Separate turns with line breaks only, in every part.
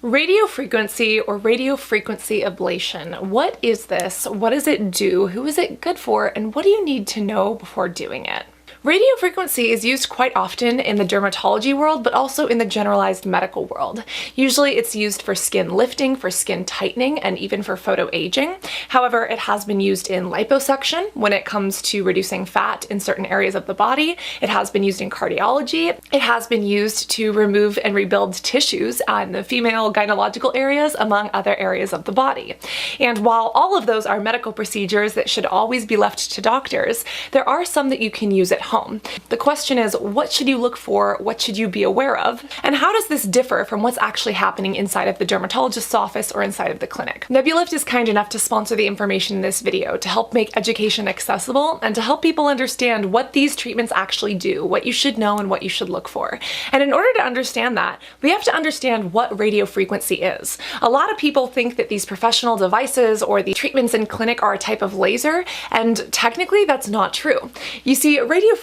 Radiofrequency or radiofrequency ablation. What is this? What does it do? Who is it good for? And what do you need to know before doing it? Radiofrequency is used quite often in the dermatology world, but also in the generalized medical world. Usually it's used for skin lifting, for skin tightening, and even for photoaging. However, it has been used in liposuction when it comes to reducing fat in certain areas of the body. It has been used in cardiology. It has been used to remove and rebuild tissues in the female gynecological areas, among other areas of the body. And while all of those are medical procedures that should always be left to doctors, there are some that you can use at home. The question is, what should you look for? What should you be aware of? And how does this differ from what's actually happening inside of the dermatologist's office or inside of the clinic? Nebulift is kind enough to sponsor the information in this video to help make education accessible and to help people understand what these treatments actually do, what you should know and what you should look for. And in order to understand that, we have to understand what radiofrequency is. A lot of people think that these professional devices or the treatments in clinic are a type of laser, and technically that's not true. You see, radiofrequency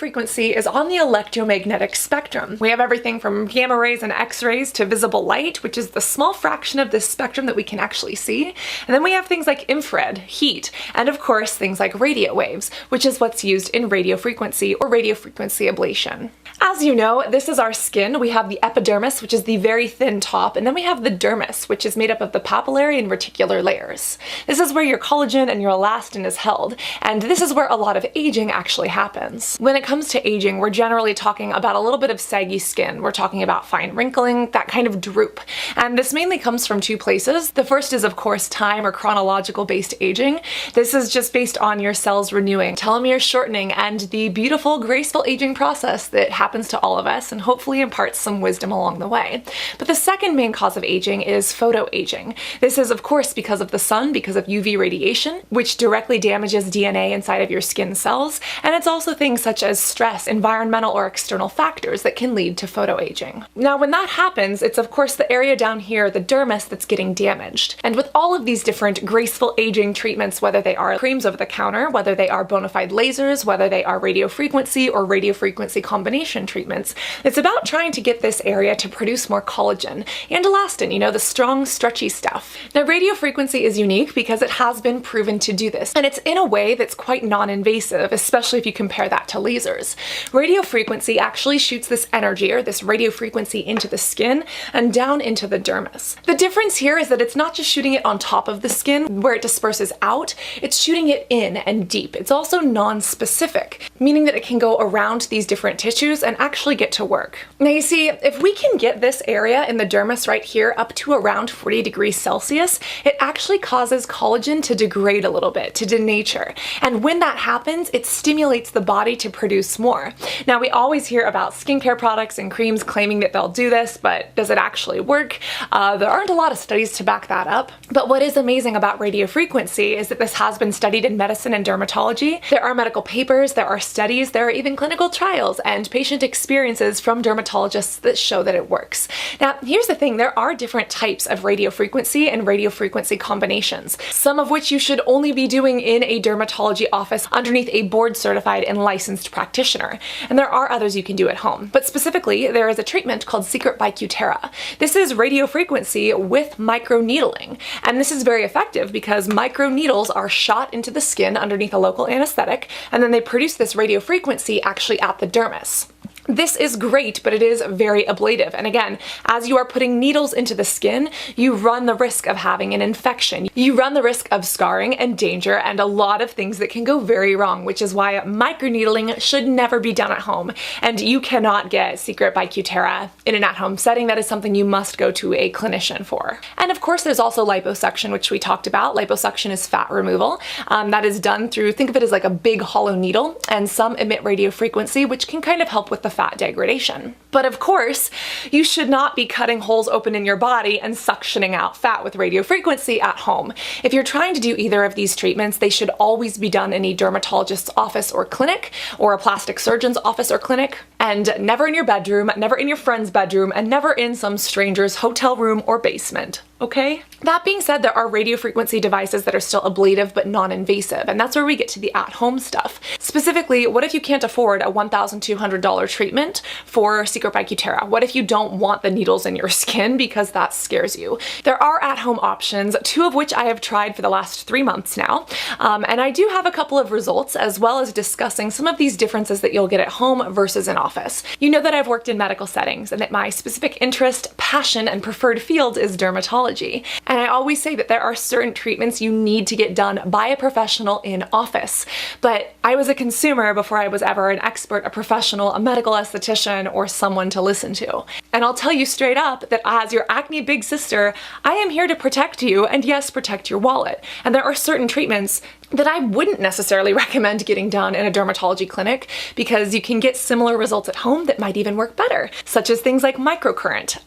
is on the electromagnetic spectrum. We have everything from gamma rays and X-rays to visible light, which is the small fraction of this spectrum that we can actually see. And then we have things like infrared, heat, and of course things like radio waves, which is what's used in radiofrequency or radiofrequency ablation. As you know, this is our skin. We have the epidermis, which is the very thin top, and then we have the dermis, which is made up of the papillary and reticular layers. This is where your collagen and your elastin is held, and this is where a lot of aging actually happens. When it comes to aging, we're generally talking about a little bit of saggy skin. We're talking about fine wrinkling, that kind of droop. And this mainly comes from two places. The first is, of course, time or chronological based aging. This is just based on your cells renewing, telomeres shortening, and the beautiful, graceful aging process that happens to all of us and hopefully imparts some wisdom along the way. But the second main cause of aging is photoaging. This is, of course, because of the sun, because of UV radiation, which directly damages DNA inside of your skin cells. And it's also things such as stress, environmental or external factors that can lead to photoaging. Now, when that happens, it's of course the area down here, the dermis, that's getting damaged. And with all of these different graceful aging treatments, whether they are creams over the counter, whether they are bona fide lasers, whether they are radiofrequency or radiofrequency combination treatments, it's about trying to get this area to produce more collagen and elastin, you know, the strong, stretchy stuff. Now, radiofrequency is unique because it has been proven to do this, and it's in a way that's quite non-invasive, especially if you compare that to lasers. Radiofrequency actually shoots this energy or this radiofrequency into the skin and down into the dermis. The difference here is that it's not just shooting it on top of the skin where it disperses out, it's shooting it in and deep. It's also non-specific, meaning that it can go around these different tissues and actually get to work. Now you see, if we can get this area in the dermis right here up to around 40 degrees Celsius, it actually causes collagen to degrade a little bit, to denature. And when that happens, it stimulates the body to produce more. Now, we always hear about skincare products and creams claiming that they'll do this, but does it actually work? There aren't a lot of studies to back that up. But what is amazing about radiofrequency is that this has been studied in medicine and dermatology. There are medical papers, there are studies, there are even clinical trials and patient experiences from dermatologists that show that it works. Now, here's the thing, there are different types of radiofrequency and radiofrequency combinations, some of which you should only be doing in a dermatology office underneath a board-certified and licensed practitioner. And there are others you can do at home. But specifically, there is a treatment called Secret by Cutera. This is radiofrequency with microneedling. And this is very effective because microneedles are shot into the skin underneath a local anesthetic, and then they produce this radiofrequency actually at the dermis. This is great, but it is very ablative. And again, as you are putting needles into the skin, you run the risk of having an infection. You run the risk of scarring and danger and a lot of things that can go very wrong, which is why microneedling should never be done at home. And you cannot get Secret by Cutera in an at-home setting. That is something you must go to a clinician for. And of course, there's also liposuction, which we talked about. Liposuction is fat removal. That is done through, think of it as like a big hollow needle, and some emit radiofrequency, which can kind of help with the fat degradation. But of course, you should not be cutting holes open in your body and suctioning out fat with radiofrequency at home. If you're trying to do either of these treatments, they should always be done in a dermatologist's office or clinic, or a plastic surgeon's office or clinic, and never in your bedroom, never in your friend's bedroom, and never in some stranger's hotel room or basement. Okay? That being said, there are radiofrequency devices that are still ablative but non-invasive, and that's where we get to the at-home stuff. Specifically, what if you can't afford a $1,200 treatment for secret or by Cutera? What if you don't want the needles in your skin because that scares you? There are at-home options, 2 of which I have tried for the last 3 months now, and I do have a couple of results, as well as discussing some of these differences that you'll get at home versus in office. You know that I've worked in medical settings and that my specific interest, passion, and preferred field is dermatology. And I always say that there are certain treatments you need to get done by a professional in office. But I was a consumer before I was ever an expert, a professional, a medical esthetician, or someone to listen to. And I'll tell you straight up that as your acne big sister, I am here to protect you, and yes, protect your wallet. And there are certain treatments that I wouldn't necessarily recommend getting done in a dermatology clinic because you can get similar results at home that might even work better, such as things like microcurrent.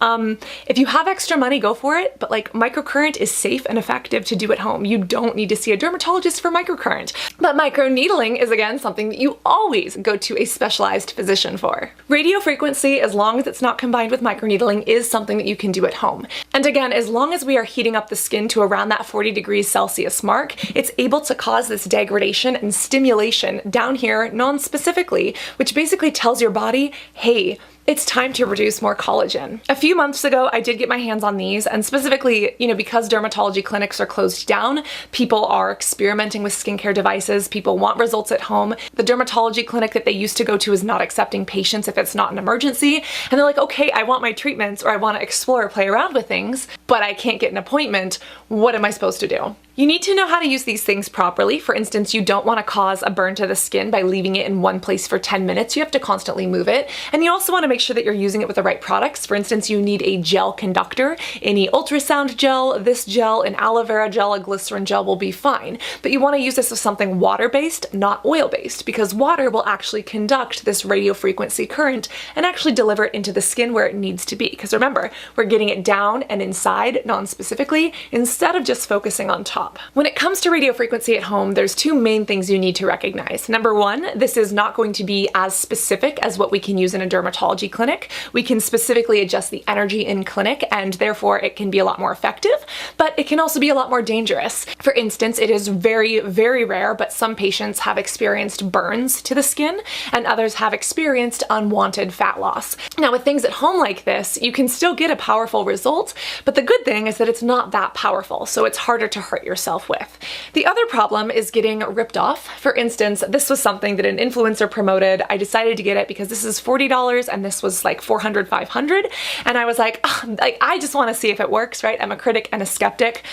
If you have extra money, go for it, but like microcurrent is safe and effective to do at home. You don't need to see a dermatologist for microcurrent. But microneedling is again something that you always go to a specialized physician for. Radiofrequency, as long as it's not combined with microneedling, is something that you can do at home. And again, as long as we are heating up the skin to around that 40 degrees Celsius mark, it's able to cause this degradation and stimulation down here non-specifically, which basically tells your body, hey, it's time to produce more collagen. A few months ago, I did get my hands on these, and specifically, because dermatology clinics are closed down, people are experimenting with skincare devices, people want results at home. The dermatology clinic that they used to go to is not accepting patients if it's not an emergency, and they're like, okay, I want my treatments, or I want to explore or play around with things, but I can't get an appointment. What am I supposed to do? You need to know how to use these things properly. For instance, you don't want to cause a burn to the skin by leaving it in one place for 10 minutes. You have to constantly move it. And you also want to make sure that you're using it with the right products. For instance, you need a gel conductor. Any ultrasound gel, this gel, an aloe vera gel, a glycerin gel will be fine. But you want to use this with something water-based, not oil-based, because water will actually conduct this radiofrequency current and actually deliver it into the skin where it needs to be. Because remember, we're getting it down and inside, non-specifically, instead of just focusing on top. When it comes to radiofrequency at home, there's 2 main things you need to recognize. Number 1, this is not going to be as specific as what we can use in a dermatology clinic. We can specifically adjust the energy in clinic, and therefore it can be a lot more effective, but it can also be a lot more dangerous. For instance, it is very, very rare, but some patients have experienced burns to the skin, and others have experienced unwanted fat loss. Now, with things at home like this, you can still get a powerful result, but the good thing is that it's not that powerful, so it's harder to hurt yourself with. The other problem is getting ripped off. For instance, this was something that an influencer promoted. I decided to get it because this is $40 and this was like $400, $500. And I was like, I just want to see if it works, right? I'm a critic and a skeptic.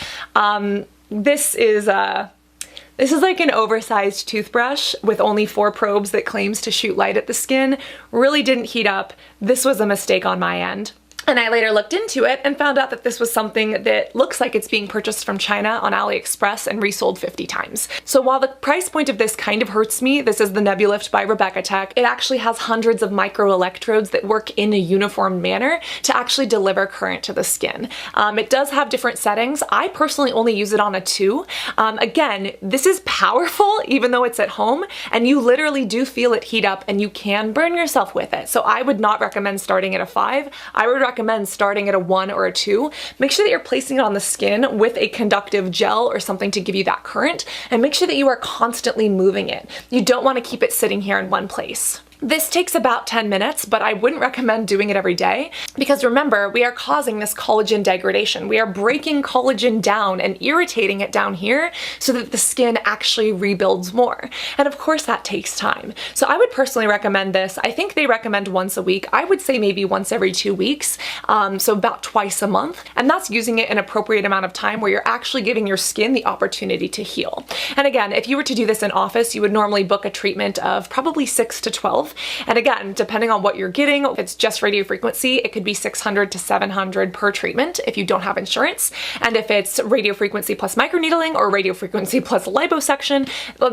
This is like an oversized toothbrush with only 4 probes that claims to shoot light at the skin. Really didn't heat up. This was a mistake on my end. And I later looked into it and found out that this was something that looks like it's being purchased from China on AliExpress and resold 50 times. So while the price point of this kind of hurts me, this is the Nebulift by Rebecca Tech, it actually has hundreds of microelectrodes that work in a uniform manner to actually deliver current to the skin. It does have different settings. I personally only use it on a 2. Again, this is powerful even though it's at home, and you literally do feel it heat up and you can burn yourself with it. So I would not recommend starting at a 5. I would recommend starting at a 1 or a 2. Make sure that you're placing it on the skin with a conductive gel or something to give you that current, and make sure that you are constantly moving it. You don't want to keep it sitting here in one place. This takes about 10 minutes, but I wouldn't recommend doing it every day because remember, we are causing this collagen degradation. We are breaking collagen down and irritating it down here so that the skin actually rebuilds more. And of course that takes time. So I would personally recommend this. I think they recommend once a week. I would say maybe once every 2 weeks, so about twice a month. And that's using it an appropriate amount of time where you're actually giving your skin the opportunity to heal. And again, if you were to do this in office, you would normally book a treatment of probably 6 to 12. And again, depending on what you're getting, if it's just radiofrequency, it could be $600 to $700 per treatment if you don't have insurance. And if it's radiofrequency plus microneedling or radiofrequency plus liposuction,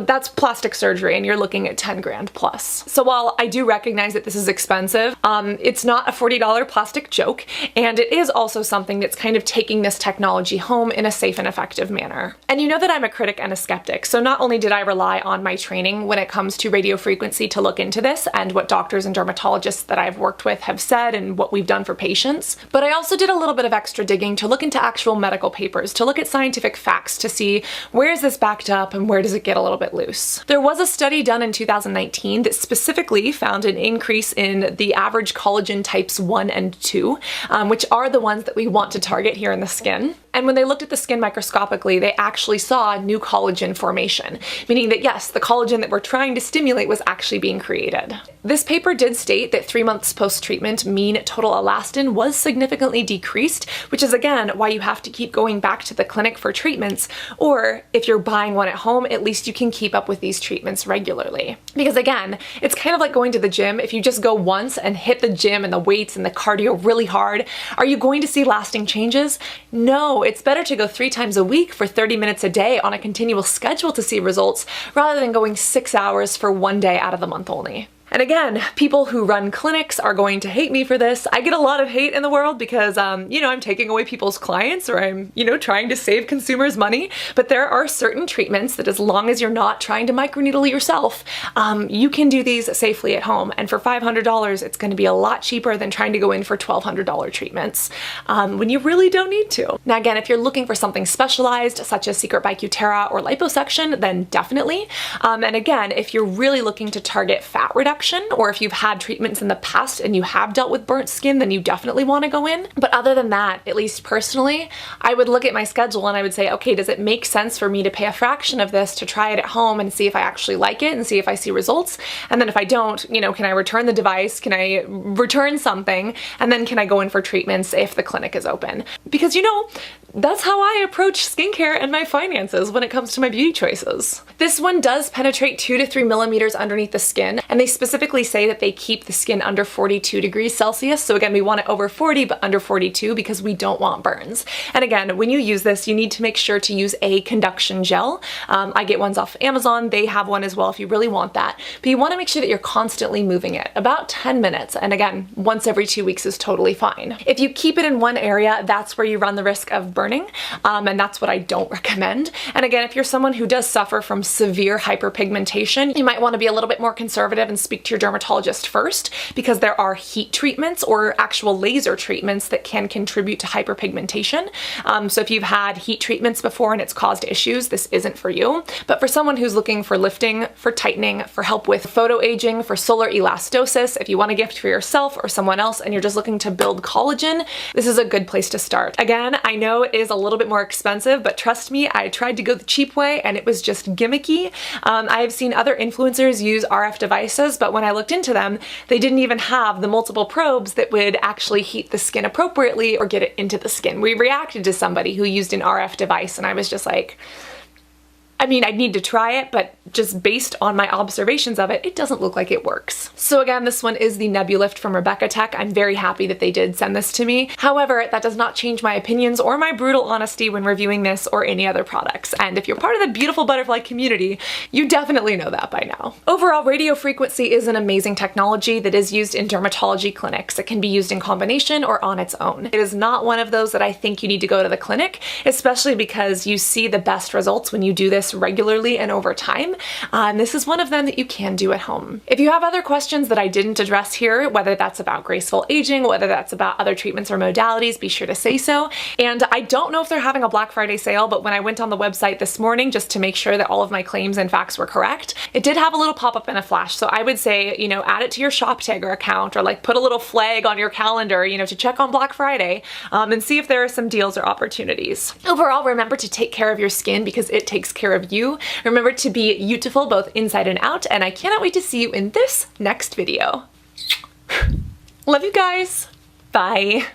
that's plastic surgery and you're looking at 10 grand plus. So while I do recognize that this is expensive, it's not a $40 plastic joke, and it is also something that's kind of taking this technology home in a safe and effective manner. And you know that I'm a critic and a skeptic, so not only did I rely on my training when it comes to radiofrequency to look into this, and what doctors and dermatologists that I've worked with have said and what we've done for patients. But I also did a little bit of extra digging to look into actual medical papers, to look at scientific facts, to see where is this backed up and where does it get a little bit loose. There was a study done in 2019 that specifically found an increase in the average collagen types 1 and 2, which are the ones that we want to target here in the skin. And when they looked at the skin microscopically, they actually saw new collagen formation, meaning that yes, the collagen that we're trying to stimulate was actually being created. This paper did state that 3 months post-treatment mean total elastin was significantly decreased, which is again why you have to keep going back to the clinic for treatments, or if you're buying one at home, at least you can keep up with these treatments regularly. Because again, it's kind of like going to the gym. If you just go once and hit the gym and the weights and the cardio really hard, are you going to see lasting changes? No, it's better to go 3 times a week for 30 minutes a day on a continual schedule to see results rather than going 6 hours for 1 day out of the month only. And again, people who run clinics are going to hate me for this. I get a lot of hate in the world because, you know, I'm taking away people's clients, or I'm, you know, trying to save consumers money. But there are certain treatments that, as long as you're not trying to microneedle yourself, you can do these safely at home. And for $500, it's going to be a lot cheaper than trying to go in for $1,200 treatments when you really don't need to. Now again, if you're looking for something specialized, such as secret by Cutera or liposuction, then definitely. And again, if you're really looking to target fat reduction, or if you've had treatments in the past and you have dealt with burnt skin, then you definitely want to go in. But other than that, at least personally, I would look at my schedule and I would say, okay, does it make sense for me to pay a fraction of this to try it at home and see if I actually like it and see if I see results? And then if I don't, you know, can I return the device? Can I return something? And then can I go in for treatments if the clinic is open? Because, you know, that's how I approach skincare and my finances when it comes to my beauty choices. This one does penetrate 2 to 3 millimeters underneath the skin, and they specifically say that they keep the skin under 42 degrees Celsius. So again, we want it over 40 but under 42 because we don't want burns. And again, when you use this, you need to make sure to use a conduction gel. I get ones off Amazon. They have one as well if you really want that. But you want to make sure that you're constantly moving it, about 10 minutes. And again, once every 2 weeks is totally fine. If you keep it in one area, that's where you run the risk of burning, and that's what I don't recommend. And again, if you're someone who does suffer from severe hyperpigmentation, you might want to be a little bit more conservative and speak to your dermatologist first, because there are heat treatments or actual laser treatments that can contribute to hyperpigmentation. So if you've had heat treatments before and it's caused issues, this isn't for you. But for someone who's looking for lifting, for tightening, for help with photoaging, for solar elastosis, if you want a gift for yourself or someone else and you're just looking to build collagen, this is a good place to start. Again, I know it is a little bit more expensive, but trust me, I tried to go the cheap way and it was just gimmicky. I have seen other influencers use RF devices, but when I looked into them, they didn't even have the multiple probes that would actually heat the skin appropriately or get it into the skin. We reacted to somebody who used an RF device and I was just like, I mean, I'd need to try it, but just based on my observations of it, it doesn't look like it works. So again, this one is the Nebulift from Rebecca Tech. I'm very happy that they did send this to me. However, that does not change my opinions or my brutal honesty when reviewing this or any other products. And if you're part of the beautiful butterfly community, you definitely know that by now. Overall, radiofrequency is an amazing technology that is used in dermatology clinics. It can be used in combination or on its own. It is not one of those that I think you need to go to the clinic, especially because you see the best results when you do this regularly and over time. And this is one of them that you can do at home. If you have other questions that I didn't address here, whether that's about graceful aging, whether that's about other treatments or modalities, be sure to say so. And I don't know if they're having a Black Friday sale, but when I went on the website this morning just to make sure that all of my claims and facts were correct, it did have a little pop-up and a flash. So I would say, you know, add it to your ShopTagger account or like put a little flag on your calendar, you know, to check on Black Friday and see if there are some deals or opportunities. Overall, remember to take care of your skin because it takes care of you. Remember to be beautiful both inside and out, and I cannot wait to see you in this next video. Love you guys. Bye.